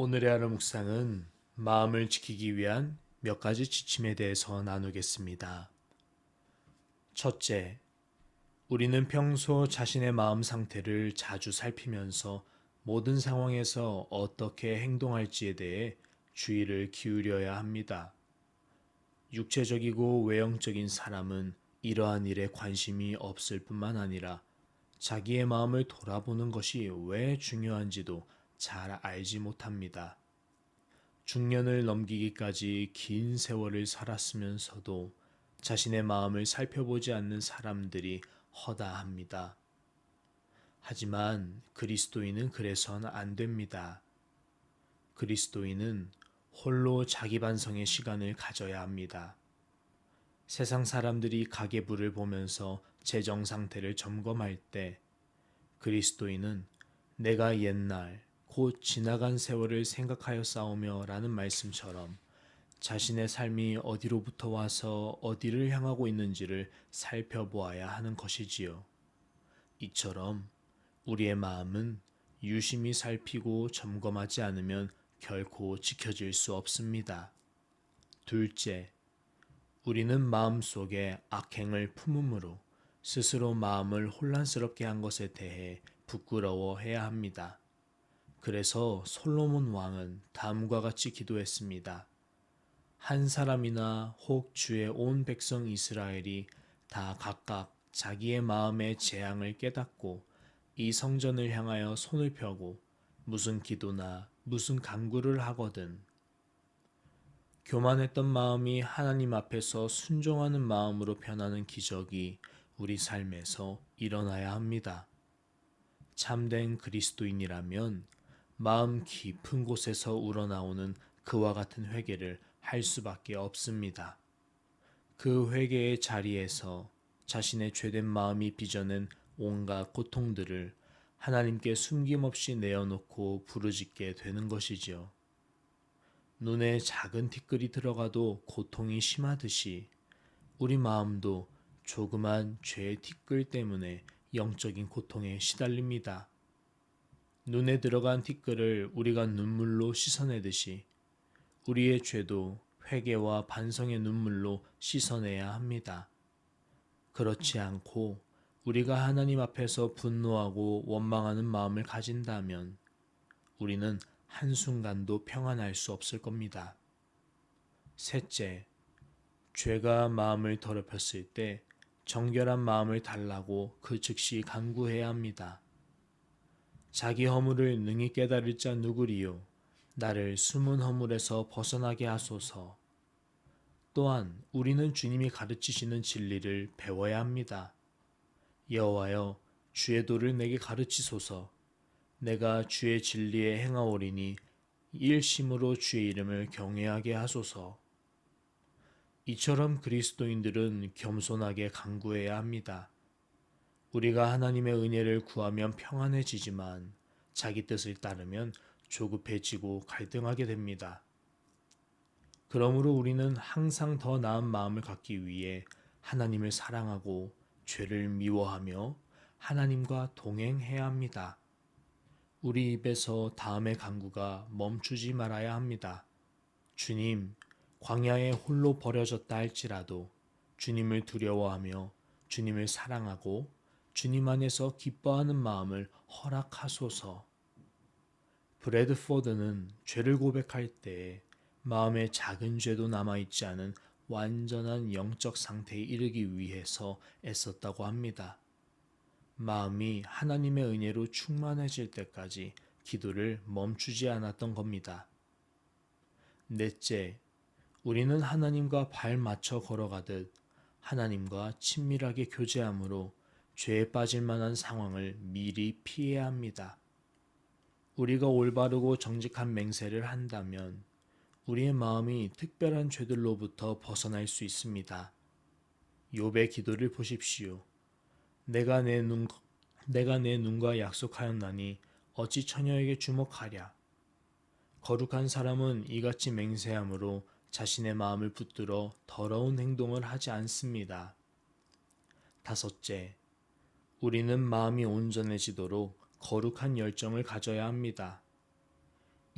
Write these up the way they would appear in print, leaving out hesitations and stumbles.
오늘의 하루 묵상은 마음을 지키기 위한 몇 가지 지침에 대해서 나누겠습니다. 첫째, 우리는 평소 자신의 마음 상태를 자주 살피면서 모든 상황에서 어떻게 행동할지에 대해 주의를 기울여야 합니다. 육체적이고 외형적인 사람은 이러한 일에 관심이 없을 뿐만 아니라 자기의 마음을 돌아보는 것이 왜 중요한지도 잘 알지 못합니다. 중년을 넘기기까지 긴 세월을 살았으면서도 자신의 마음을 살펴보지 않는 사람들이 허다합니다. 하지만 그리스도인은 그래서는 안 됩니다. 그리스도인은 홀로 자기 반성의 시간을 가져야 합니다. 세상 사람들이 가계부를 보면서 재정 상태를 점검할 때 그리스도인은 내가 옛날 곧 지나간 세월을 생각하여 싸우며 라는 말씀처럼 자신의 삶이 어디로부터 와서 어디를 향하고 있는지를 살펴보아야 하는 것이지요. 이처럼 우리의 마음은 유심히 살피고 점검하지 않으면 결코 지켜질 수 없습니다. 둘째, 우리는 마음속에 악행을 품음으로 스스로 마음을 혼란스럽게 한 것에 대해 부끄러워해야 합니다. 그래서 솔로몬 왕은 다음과 같이 기도했습니다. 한 사람이나 혹 주의 온 백성 이스라엘이 다 각각 자기의 마음의 재앙을 깨닫고 이 성전을 향하여 손을 펴고 무슨 기도나 무슨 간구를 하거든 교만했던 마음이 하나님 앞에서 순종하는 마음으로 변하는 기적이 우리 삶에서 일어나야 합니다. 참된 그리스도인이라면 마음 깊은 곳에서 우러나오는 그와 같은 회개를 할 수밖에 없습니다. 그 회개의 자리에서 자신의 죄된 마음이 빚어낸 온갖 고통들을 하나님께 숨김없이 내어놓고 부르짖게 되는 것이지요. 눈에 작은 티끌이 들어가도 고통이 심하듯이 우리 마음도 조그만 죄의 티끌 때문에 영적인 고통에 시달립니다. 눈에 들어간 티끌을 우리가 눈물로 씻어내듯이 우리의 죄도 회개와 반성의 눈물로 씻어내야 합니다. 그렇지 않고 우리가 하나님 앞에서 분노하고 원망하는 마음을 가진다면 우리는 한순간도 평안할 수 없을 겁니다. 셋째, 죄가 마음을 더럽혔을 때 정결한 마음을 달라고 그 즉시 간구해야 합니다. 자기 허물을 능히 깨달을 자 누구리요? 나를 숨은 허물에서 벗어나게 하소서. 또한 우리는 주님이 가르치시는 진리를 배워야 합니다. 여호와여, 주의 도를 내게 가르치소서. 내가 주의 진리에 행하오리니 일심으로 주의 이름을 경외하게 하소서. 이처럼 그리스도인들은 겸손하게 간구해야 합니다. 우리가 하나님의 은혜를 구하면 평안해지지만 자기 뜻을 따르면 조급해지고 갈등하게 됩니다. 그러므로 우리는 항상 더 나은 마음을 갖기 위해 하나님을 사랑하고 죄를 미워하며 하나님과 동행해야 합니다. 우리 입에서 다음의 간구가 멈추지 말아야 합니다. 주님, 광야에 홀로 버려졌다 할지라도 주님을 두려워하며 주님을 사랑하고 주님 안에서 기뻐하는 마음을 허락하소서. 브래드포드는 죄를 고백할 때 마음에 작은 죄도 남아있지 않은 완전한 영적 상태에 이르기 위해서 애썼다고 합니다. 마음이 하나님의 은혜로 충만해질 때까지 기도를 멈추지 않았던 겁니다. 넷째, 우리는 하나님과 발 맞춰 걸어가듯 하나님과 친밀하게 교제함으로 죄에 빠질 만한 상황을 미리 피해야 합니다. 우리가 올바르고 정직한 맹세를 한다면 우리의 마음이 특별한 죄들로부터 벗어날 수 있습니다. 욥의 기도를 보십시오. 내가 내 눈과 약속하였나니 어찌 처녀에게 주목하랴. 거룩한 사람은 이같이 맹세함으로 자신의 마음을 붙들어 더러운 행동을 하지 않습니다. 다섯째, 우리는 마음이 온전해지도록 거룩한 열정을 가져야 합니다.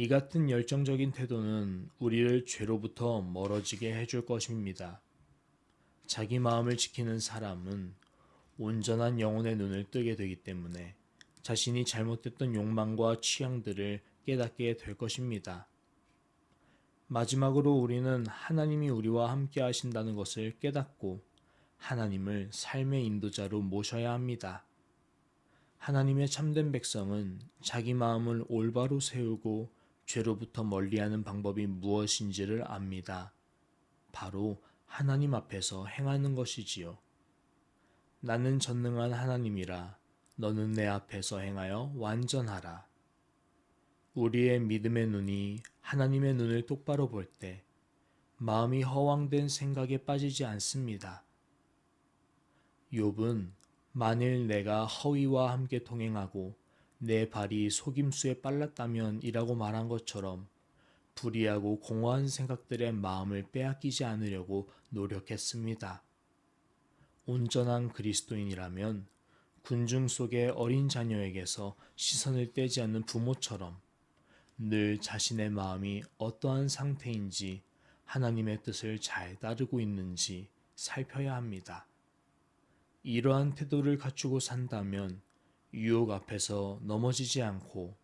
이 같은 열정적인 태도는 우리를 죄로부터 멀어지게 해줄 것입니다. 자기 마음을 지키는 사람은 온전한 영혼의 눈을 뜨게 되기 때문에 자신이 잘못됐던 욕망과 취향들을 깨닫게 될 것입니다. 마지막으로 우리는 하나님이 우리와 함께 하신다는 것을 깨닫고 하나님을 삶의 인도자로 모셔야 합니다. 하나님의 참된 백성은 자기 마음을 올바로 세우고 죄로부터 멀리하는 방법이 무엇인지를 압니다. 바로 하나님 앞에서 행하는 것이지요. 나는 전능한 하나님이라 너는 내 앞에서 행하여 완전하라. 우리의 믿음의 눈이 하나님의 눈을 똑바로 볼 때 마음이 허황된 생각에 빠지지 않습니다. 욥은 만일 내가 허위와 함께 동행하고 내 발이 속임수에 빨랐다면 이라고 말한 것처럼 불의하고 공허한 생각들의 마음을 빼앗기지 않으려고 노력했습니다. 온전한 그리스도인이라면 군중 속의 어린 자녀에게서 시선을 떼지 않는 부모처럼 늘 자신의 마음이 어떠한 상태인지 하나님의 뜻을 잘 따르고 있는지 살펴야 합니다. 이러한 태도를 갖추고 산다면 유혹 앞에서 넘어지지 않고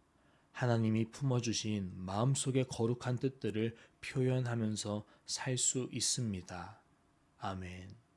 하나님이 품어주신 마음속의 거룩한 뜻들을 표현하면서 살 수 있습니다. 아멘.